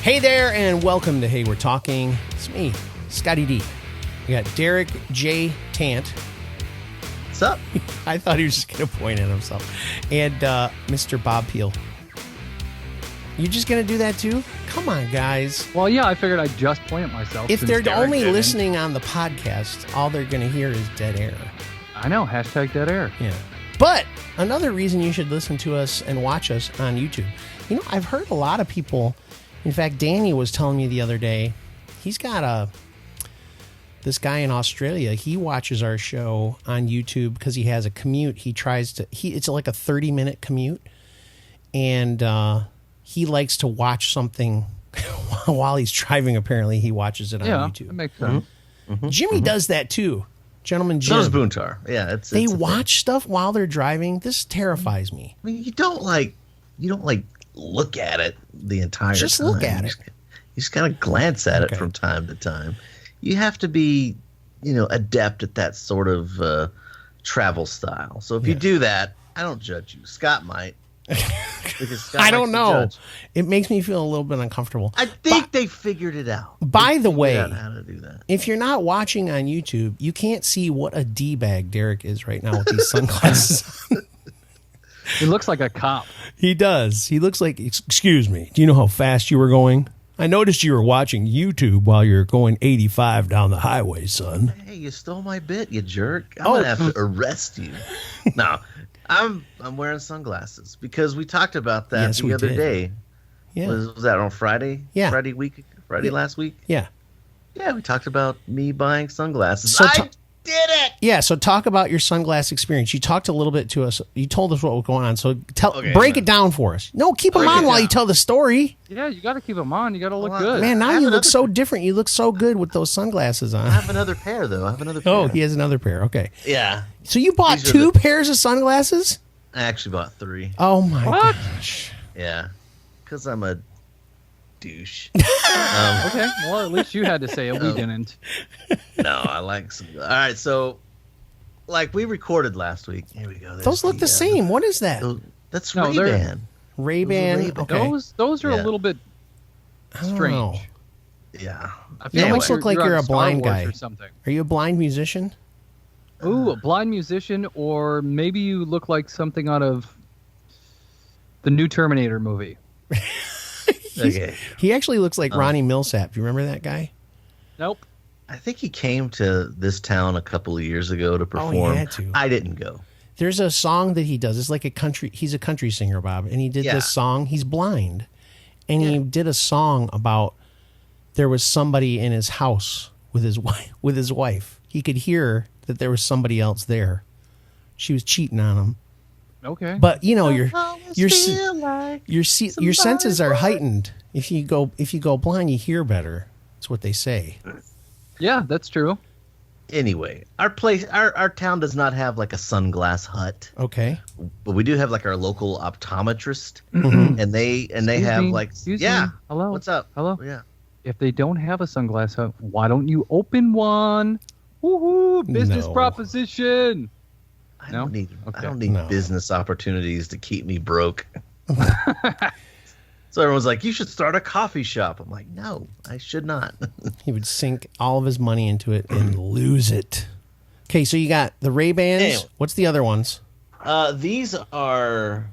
Hey there, and welcome to Hey We're Talking. It's me, Scotty D. We got Derek J. Tant. What's up? I thought he was just going to point at himself. And Mr. Bob Peel. You just going to do that too? Come on, guys. Well, yeah, I figured I'd just point at myself. If they're Derek only didn't. listening on the podcast, all they're going to hear is dead air. I know, hashtag dead air. Yeah. But another reason you should listen to us and watch us on YouTube. You know, I've heard a lot of people, in fact, Danny was telling me the other day, he's got this guy in Australia, he watches our show on YouTube because he has a commute. It's like a 30-minute commute, and he likes to watch something while he's driving. Apparently, he watches it on YouTube. That makes sense. Mm-hmm. Jimmy does that too. Gentleman Jim. So does Boontar. Yeah, they watch stuff while they're driving. This terrifies me. I mean, you don't look at it the entire time. Just look at it. You just kind of glance at it from time to time. You have to be, adept at that sort of travel style. So if you do that, I don't judge you. Scott might. Because Scott I don't know. Judge. It makes me feel a little bit uncomfortable. I think they figured it out. By the way, how to do that. If you're not watching on YouTube, you can't see what a D-bag Derek is right now with these sunglasses on. He looks like a cop. He does. He looks like, excuse me, do you know how fast you were going? I noticed you were watching YouTube while you're going 85 down the highway, son. Hey, you stole my bit, you jerk. I'm going to have to arrest you. No, I'm wearing sunglasses because we talked about that the other day. Yeah. Was that on Friday? Yeah. Friday last week? Yeah. Yeah, we talked about me buying sunglasses. So I did it! Yeah, so talk about your sunglass experience. You talked a little bit to us. You told us what was going on. So break it down for us. No, keep them on while you tell the story. Yeah, you got to keep them on. You got to look good. Man, now you look so different. You look so good with those sunglasses on. I have another pair, though. Oh, he has another pair. Okay. Yeah. So you bought two pairs of sunglasses? I actually bought 3. Oh, my gosh. Yeah. Because I'm a douche. Okay, well, at least you had to say it. We didn't. No, I like some. All right, so we recorded last week. Here we go. Those look the same. What is that? That's Ray-Ban. Ray-Ban. Okay. Those are a little bit strange. Oh. Yeah. You almost look like you're a blind guy. Or something. Are you a blind musician? Ooh, a blind musician, or maybe you look like something out of the new Terminator movie. Okay. He actually looks like Ronnie Millsap. Do you remember that guy? Nope. I think he came to this town a couple of years ago to perform. Oh, he had to. I didn't go. There's a song that he does. It's like he's a country singer, Bob. And he did this song. He's blind. And he did a song about there was somebody in his house with his wife. He could hear that there was somebody else there. She was cheating on him. Okay. But your senses are heightened. If you go blind, you hear better. That's what they say. Yeah, that's true. Anyway, our town does not have like a sunglass hut. Okay. But we do have like our local optometrist, Mm-hmm. and they have Excuse me. Hello. What's up? Hello. Yeah. If they don't have a sunglass hut, why don't you open one? Woohoo! Business proposition. I don't need business opportunities to keep me broke. So everyone's like, you should start a coffee shop. I'm like, no, I should not. He would sink all of his money into it and lose it. Okay, so you got the Ray-Bans. Anyway. What's the other ones? These are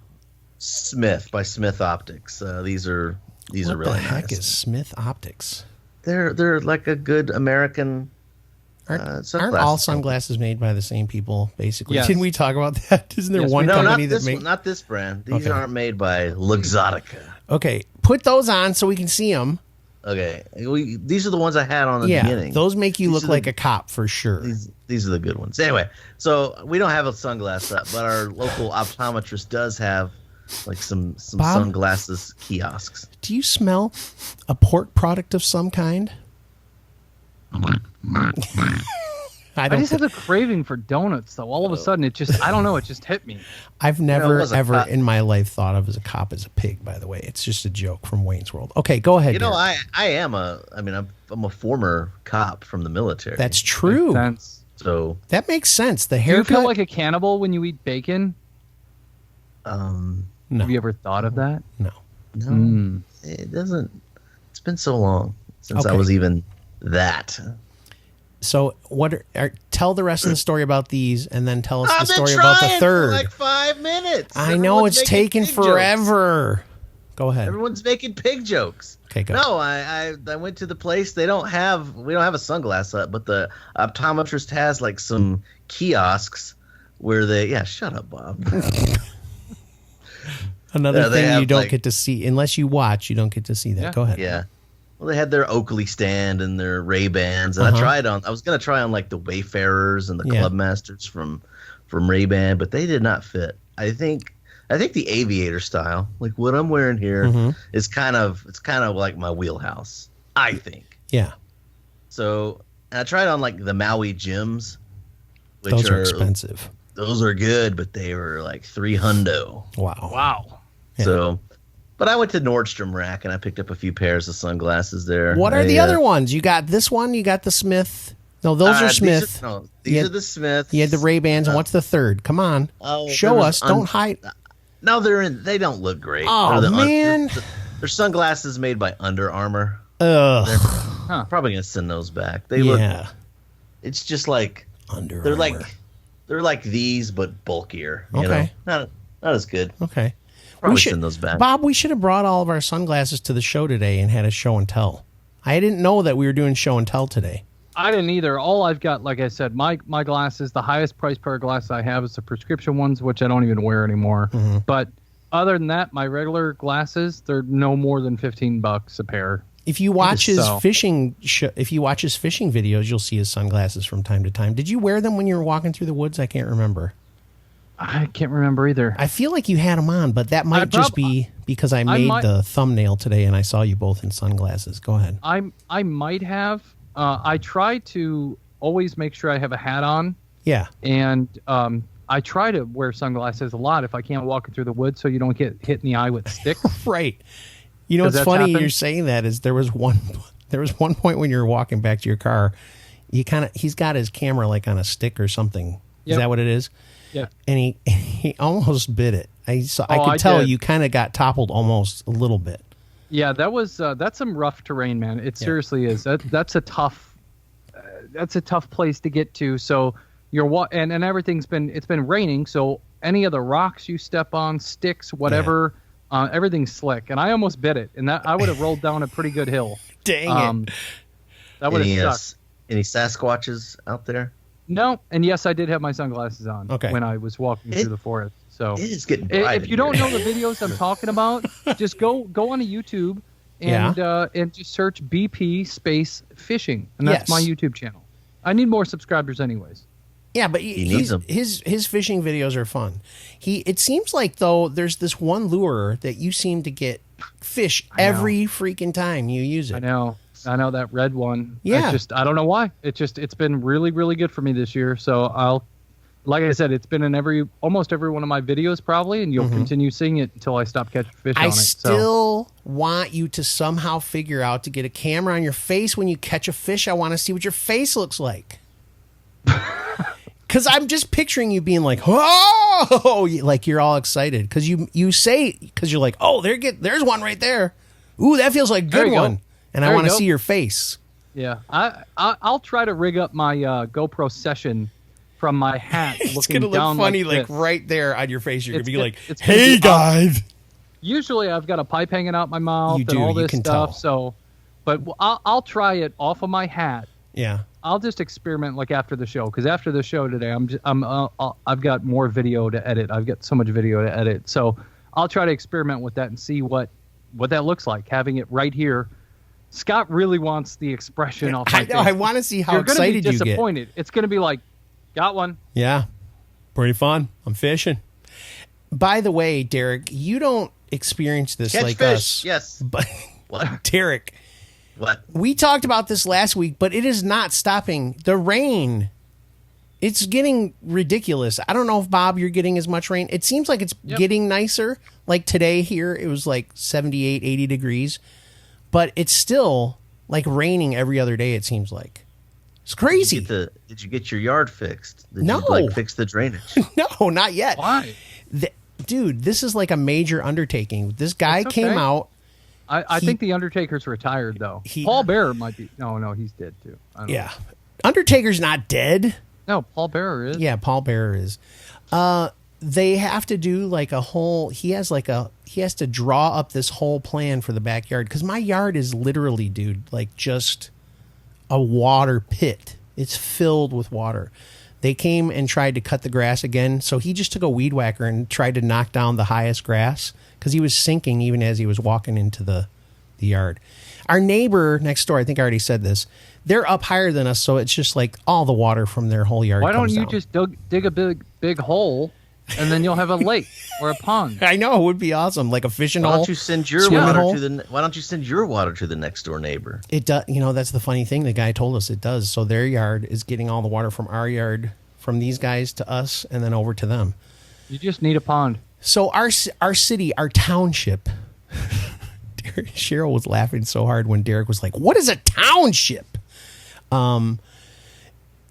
Smith by Smith Optics. These are really nice. What the heck is Smith Optics? They're like a good American. Aren't all sunglasses made by the same people, basically? Yes. Didn't we talk about that? Isn't there one company that makes... Not this brand. These aren't made by Luxottica. Okay, put those on so we can see them. Okay, these are the ones I had on the beginning. Those make you look like a cop for sure. These are the good ones. Anyway, so we don't have a sunglass up, but our local optometrist does have like some Bob, sunglasses kiosks. Do you smell a pork product of some kind? I just have a craving for donuts, though. All of a sudden, it just hit me. I've never, ever in my life thought of as a cop as a pig, by the way. It's just a joke from Wayne's World. Okay, go ahead. I am I'm a former cop from the military. That's true. So that makes sense. The Do haircut. you feel like a cannibal when you eat bacon? No. Have you ever thought of that? No. No. It doesn't. It's been so long since I Okay. was even that. So tell the rest of the story about these, and then tell us I've the been story about the trying third. for like 5 minutes. I know Everyone's it's making taken pig jokes. forever. Go ahead. Everyone's making pig jokes. Okay, go. No, I went to the place. We don't have a sunglass hut, but the optometrist has like some kiosks where shut up, Bob. Another they thing have, you don't like- get to see unless you watch. You don't get to see that. Yeah. Go ahead. Yeah. Well, they had their Oakley stand and their Ray-Bans, and I was gonna try on like the Wayfarers and the Clubmasters from Ray-Ban, but they did not fit. I think the aviator style, like what I'm wearing here, is kind of like my wheelhouse, I think. Yeah. So I tried on like the Maui Gyms, which Those are expensive. Those are good, but they were like $300. Wow. Wow. Yeah. So, but I went to Nordstrom Rack and I picked up a few pairs of sunglasses there. What are the other ones? You got this one. You got the Smith. No, those are Smith. These are the Smiths. You had the Ray-Bans, and what's the third? Come on. Show us. Don't hide. No, they don't look great. Oh, man. They're sunglasses made by Under Armour. Ugh. Probably gonna send those back. They look. It's just like Under they're Armour. they're like these but bulkier. You Okay. know? Not as good. Okay. Probably send those back. Bob, we should have brought all of our sunglasses to the show today and had a show and tell. I didn't know that we were doing show and tell today. I didn't either. All I've got, like I said, my glasses, the highest price pair of glasses I have is the prescription ones, which I don't even wear anymore. But other than that, my regular glasses, they're no more than $15 a pair. If you watch his So- fishing videos, you'll see his sunglasses from time to time. Did you wear them when you were walking through the woods? I can't remember. I can't remember either. I feel like you had them on, but that might just be because I made the thumbnail today and I saw you both in sunglasses. Go ahead. I might have. I try to always make sure I have a hat on. Yeah. And I try to wear sunglasses a lot if I can't walk through the woods so you don't get hit in the eye with sticks. Right. You know what's That's funny happened? you're saying that is there was one point when you were walking back to your car, he's got his camera like on a stick or something. Is Yep. that what it is? Yeah. And he almost bit it. I could tell did. you kind of got toppled almost a little bit. Yeah, that's some rough terrain, man. It seriously is. That's a tough place to get to. So and everything's been raining. So any of the rocks you step on, sticks, whatever, everything's slick. And I almost bit it, and that I would have rolled down a pretty good hill. Dang it! That would have sucked. Any Sasquatches out there? No, and yes, I did have my sunglasses on when I was walking through the forest. So it is getting bright. If you don't know the videos I'm talking about, just go on to YouTube and just search BP space fishing, and that's my YouTube channel. I need more subscribers, anyways. Yeah, but his fishing videos are fun. It seems like though there's this one lure that you seem to get fish every freaking time you use it. I know that red one. Yeah. I don't know why. It's been really, really good for me this year. So like I said, it's been in almost every one of my videos probably, and you'll continue seeing it until I stop catching fish on it. I still want you to somehow figure out to get a camera on your face when you catch a fish. I want to see what your face looks like. Because I'm just picturing you being like, oh, like you're all excited. Because you say, because you're like, oh, there's one right there. Ooh, that feels like a good one. Go. And I want to see your face. Yeah, I'll try to rig up my GoPro session from my hat. It's going to look funny, like right there on your face. You're going to be like, it's hey, guys. Usually I've got a pipe hanging out my mouth You do, and all you this can stuff. tell. So, but I'll try it off of my hat. Yeah. I'll just experiment like after the show, because after the show today, I've got more video to edit. I've got so much video to edit. So I'll try to experiment with that and see what that looks like, having it right here. Scott really wants the expression off my face. I want to see how excited you get. You're going to be disappointed. It's going to be like, got one. Yeah. Pretty fun. I'm fishing. By the way, Derek, you don't experience this Catch like fish. us. Yes. But What? Derek, What? we talked about this last week, but it is not stopping. The rain, it's getting ridiculous. I don't know if, Bob, you're getting as much rain. It seems like it's getting nicer. Like today here, it was like 78, 80 degrees. But it's still like raining every other day, it seems like. It's crazy. Did you get your yard fixed? Did No. you fix the drainage? No, not yet. Why? Dude, this is like a major undertaking. This guy It's okay. came out. I think the Undertaker's retired though. Paul Bearer might be. No, he's dead too. I don't know. Undertaker's not dead. No, Paul Bearer is. Yeah, Paul Bearer is. They have to do like a whole. He has to draw up this whole plan for the backyard because my yard is literally, dude, like just a water pit. It's filled with water. They came and tried to cut the grass again, so he just took a weed whacker and tried to knock down the highest grass because he was sinking even as he was walking into the yard. Our neighbor next door, I think I already said this, they're up higher than us, so it's just like all the water from their whole yard. Why don't comes you down. just dig a big hole, and then you'll have a lake or a pond? I know, it would be awesome, like a fishing hole. Why don't you send your water to the next door neighbor? It does. You know, that's the funny thing. The guy told us it does. So their yard is getting all the water from our yard, from these guys to us, and then over to them. You just need a pond. So our city, our township. Cheryl was laughing so hard when Derek was like, "What is a township?"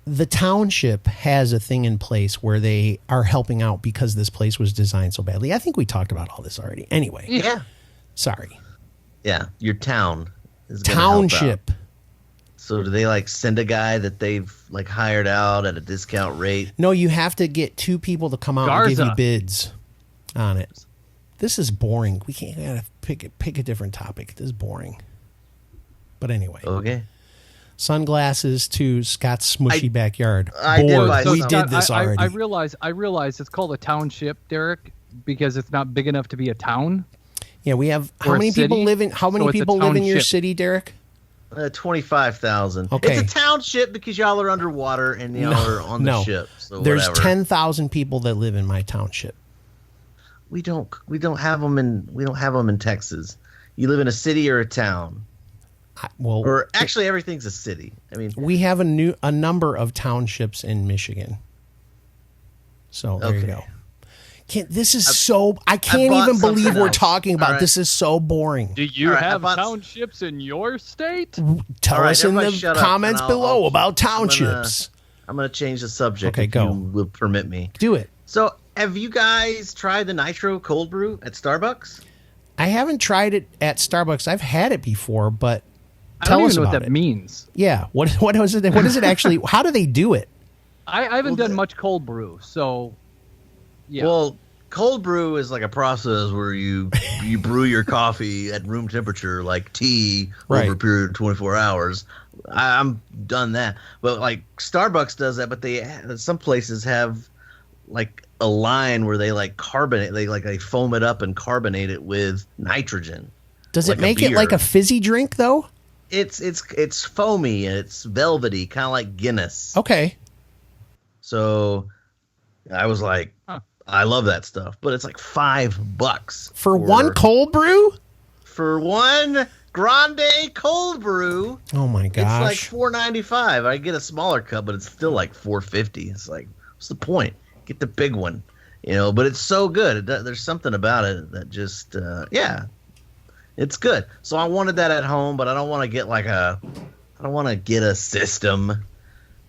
The township has a thing in place where they are helping out because this place was designed so badly. I think we talked about all this already. Anyway. Yeah. Sorry. Yeah, your town is gonna township. help out. So do they like send a guy that they've like hired out at a discount rate? No, you have to get two people to come out and give you bids on it. This is boring. We can't pick a different topic. This is boring. But anyway. Okay. Sunglasses to Scott's smushy backyard. We did this already. I realize it's called a township, Derek, because it's not big enough to be a town. Yeah, we have how many people live in your city, Derek? 25,000. Okay. It's a township because y'all are underwater and y'all are on the ship. So there's 10,000 people that live in my township. We don't have them in Texas. You live in a city or a town. Or actually, everything's a city. I mean, we have a number of townships in Michigan. So there you go. I can't even believe we're talking about right. This is so boring. Do you have townships in your state? Tell us in the comments below about townships. I'm going to change the subject. Okay, go. You will permit me. Do it. So, have you guys tried the Nitro cold brew at Starbucks? I haven't tried it at Starbucks. I've had it before, but I don't even know what that means. Yeah. What is it? What is it actually? How do they do it? I haven't done much cold brew, so yeah. Well, cold brew is like a process where you brew your coffee at room temperature, like tea, over a period of 24 hours. I'm done that, but like Starbucks does that. But some places have like a line where they like carbonate, they foam it up and carbonate it with nitrogen. Does it make it like a fizzy drink though? It's foamy and it's velvety, kind of like Guinness. Okay. So I was like, I love that stuff, but it's like $5 for one cold brew. For one grande cold brew. Oh my gosh! It's like $4.95. I get a smaller cup, but it's still like $4.50. It's like, what's the point? Get the big one, But it's so good. There's something about it that just, it's good. So I wanted that at home, but I don't want to get I don't want to get a system.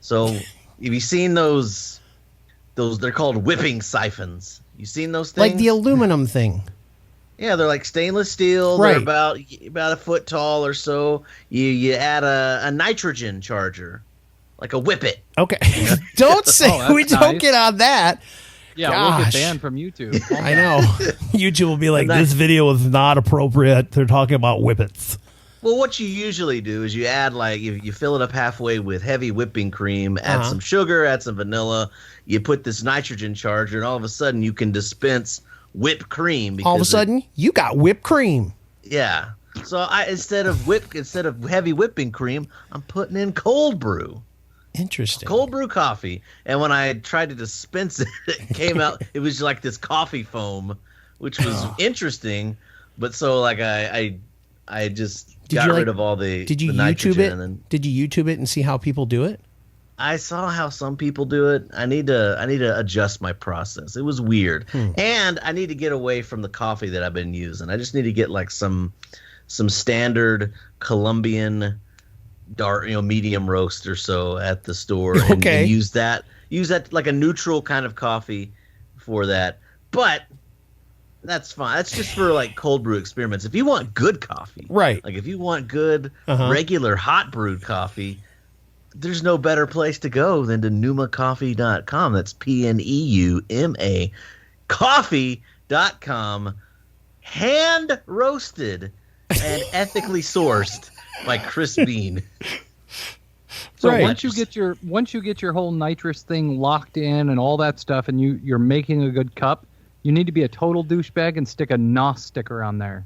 So have you seen those? They're called whipping siphons. You seen those things? Like the aluminum thing. Yeah, they're like stainless steel. Right. They're about a foot tall or so. You add a nitrogen charger, like a whippet. Okay. Don't say don't get on that. Yeah, we'll get banned from YouTube. I know. YouTube will be like, this video is not appropriate. They're talking about whippets. Well, what you usually do is you add you fill it up halfway with heavy whipping cream, add some sugar, add some vanilla. You put this nitrogen charger, and all of a sudden you can dispense whipped cream. All of a sudden, you got whipped cream. Yeah. So instead of heavy whipping cream, I'm putting in cold brew. Interesting. Cold brew coffee. And when I tried to dispense it, it came out. It was like this coffee foam, which was interesting. But so I just got rid of all the. Did you YouTube it? Did you YouTube it and see how people do it? I saw how some people do it. I need to adjust my process. It was weird, and I need to get away from the coffee that I've been using. I just need to get like some standard Colombian dark, medium roast or so at the store, and use that like a neutral kind of coffee for that. But That's fine. That's just for like cold brew experiments. If you want good coffee, right? Like if you want good regular hot brewed coffee, there's no better place to go than to pneumacoffee.com. That's PNEUMA coffee.com. Hand roasted and ethically sourced by Chris Bean. So right. once you get your whole nitrous thing locked in and all that stuff, and you're making a good cup, you need to be a total douchebag and stick a NOS sticker on there.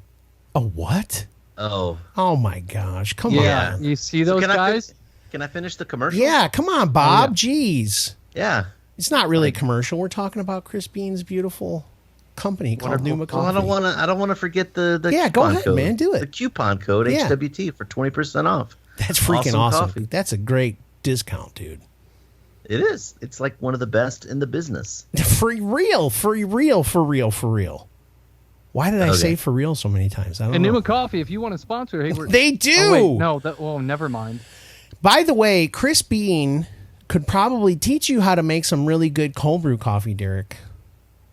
A what? Oh my gosh! Come yeah, on. you see those guys? Can I finish the commercial? Yeah, come on, Bob. Jeez. Yeah. It's not really a commercial. We're talking about Chris Bean's beautiful company called Pneuma Coffee. Well, I don't want to forget the yeah. Go ahead, code. man. Do it. The coupon code HWT for 20% off. That's freaking awesome. Coffee. That's a great discount, dude. It is. It's like one of the best in the business. For real. Why did I say for real so many times? I don't know. And Pneuma Coffee, if you want to sponsor, hey, they do. Oh, wait, no, never mind. By the way, Chris Bean could probably teach you how to make some really good cold brew coffee, Derek.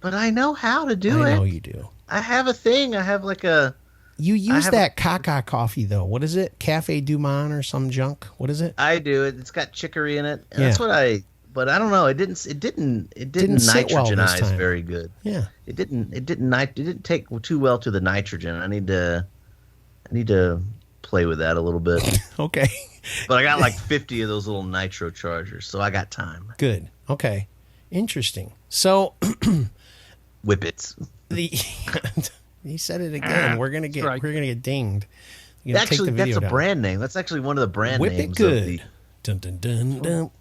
But I know how to do it. I know you do. I have a thing. I have like a... You use that Kaka coffee, though. What is it? Cafe Du Monde or some junk? What is it? I do it. It's got chicory in it. And that's what but I don't know. It didn't nitrogenize very good. Yeah. It didn't take too well to the nitrogen. I need to play with that a little bit. Okay. But I got like 50 of those little nitro chargers, so I got time. Good. Okay. Interesting. So Whippets. He said it again. We're gonna get dinged. Actually, that's a brand name. That's actually one of the brand Whip names. It good. Dun, dun, dun, dun.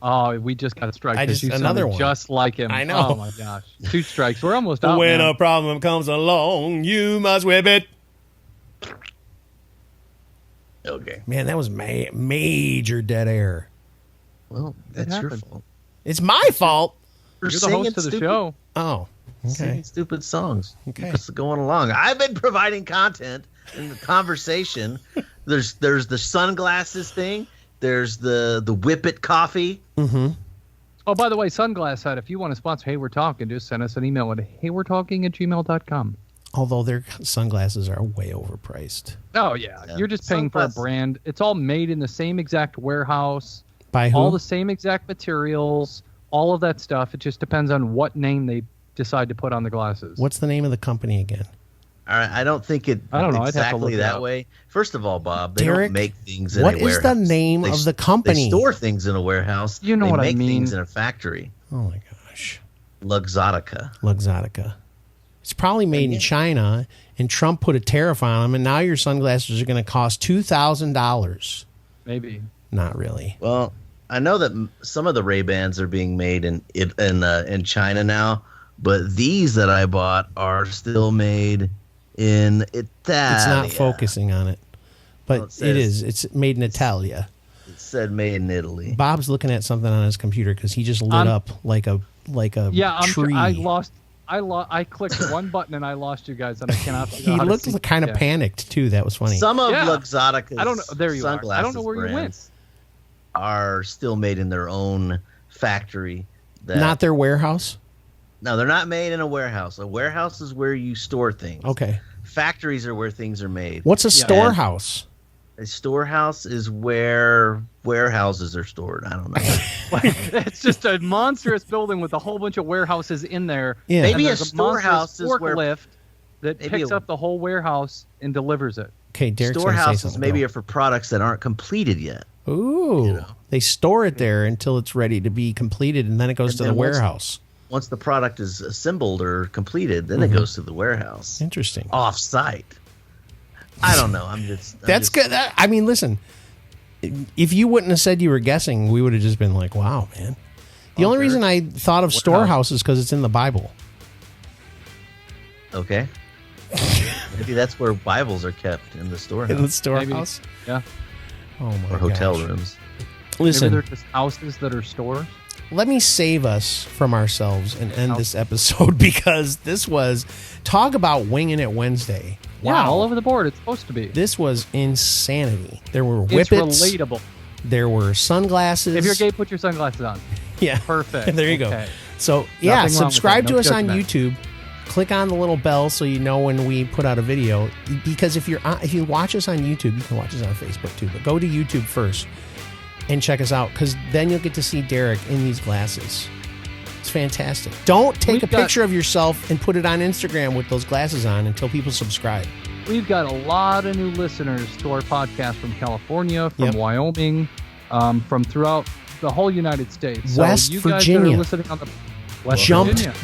Oh, we just got a strike. Another one. Just like him. I know. Oh my gosh, 2 strikes. We're almost out. When a problem comes along, you must whip it. Okay. Man, that was major dead air. Well, that's your fault. It's my fault. You're the host of the show. Oh, okay. Singing stupid songs. Okay. Keep us going along. I've been providing content in the conversation. There's the sunglasses thing. There's the Whip It coffee. Mm-hmm. Oh, by the way, Sunglass Hut, if you want to sponsor Hey We're Talking, just send us an email at heywe'retalking@gmail.com. Although their sunglasses are way overpriced. Oh, yeah. You're just paying for a brand. It's all made in the same exact warehouse. By who? All the same exact materials, all of that stuff. It just depends on what name they decide to put on the glasses. What's the name of the company again? All right, I don't think it exactly that way. First of all, Bob, they don't make things in a warehouse. What is the name of the company? They store things in a warehouse. You know what I mean. They make things in a factory. Oh, my gosh. Luxottica. It's probably made in China, and Trump put a tariff on them, and now your sunglasses are going to cost $2,000. Maybe. Not really. Well, I know that some of the Ray-Bans are being made in China now, but these that I bought are still made in Italy. It's not focusing on it, but it is. It's made in Italia. It said made in Italy. Bob's looking at something on his computer because he just lit up like a tree. I clicked one button and I lost you guys, and I cannot. He looked kind of panicked too. That was funny. Some of Luxottica's I don't know. There you sunglasses are. I don't know where you went. Are still made in their own factory. Not their warehouse? No, they're not made in a warehouse. A warehouse is where you store things. Okay. Factories are where things are made. What's a storehouse? A storehouse is where warehouses are stored. I don't know. It's just a monstrous building with a whole bunch of warehouses in there. Yeah. Maybe a storehouse is where forklift that picks up the whole warehouse and delivers it. Okay, Derek's storehouses maybe are for products that aren't completed yet. Ooh, they store it there until it's ready to be completed, and then it goes to the warehouse. Once the product is assembled or completed, then it goes to the warehouse. Interesting. Off-site. I don't know. That's good. I mean, listen, if you wouldn't have said you were guessing, we would have just been like, wow, man. The only reason I thought of storehouse is because it's in the Bible. Okay. Maybe that's where Bibles are kept, in the storehouse. In the storehouse? Maybe. Yeah. Oh, my god. Or hotel rooms. Listen. Maybe they're just houses that are stores. Let me save us from ourselves and end this episode because this was talk about winging it Wednesday. Wow. Yeah, all over the board. It's supposed to be. This was insanity. There were It's whippets. relatable. There were sunglasses. If you're gay, put your sunglasses on. Yeah. Perfect. There you go. So, yeah, subscribe to us on YouTube. click on the little bell so you know when we put out a video. Because if you watch us on YouTube, you can watch us on Facebook too. But go to YouTube first and check us out, because then you'll get to see Derek in these glasses. It's fantastic. Don't take a picture of yourself and put it on Instagram with those glasses on until people subscribe. We've got a lot of new listeners to our podcast from California, from Wyoming, from throughout the whole United States. So West you Virginia. guys that are listening on the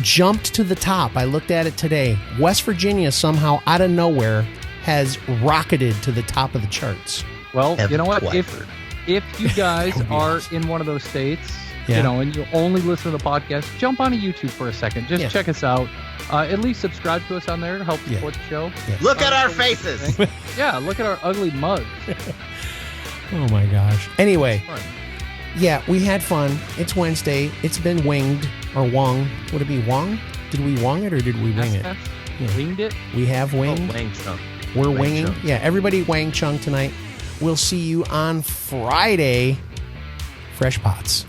jumped to the top. I looked at it today. West Virginia somehow out of nowhere has rocketed to the top of the charts. Well, you know what? If you guys are in one of those states, and you only listen to the podcast, jump on YouTube for a second. Just check us out. At least subscribe to us on there to help support the show. Yeah. Look at our faces. Yeah, look at our ugly mugs. Oh my gosh. Anyway, we had fun. It's Wednesday. It's been winged or wung. Would it be wung? Did we wung it or did we wing it? Yeah. Winged it? We have winged. Wang Chung. We're winging. Chung. Yeah, everybody Wang Chung tonight. We'll see you on Friday. Fresh Pots.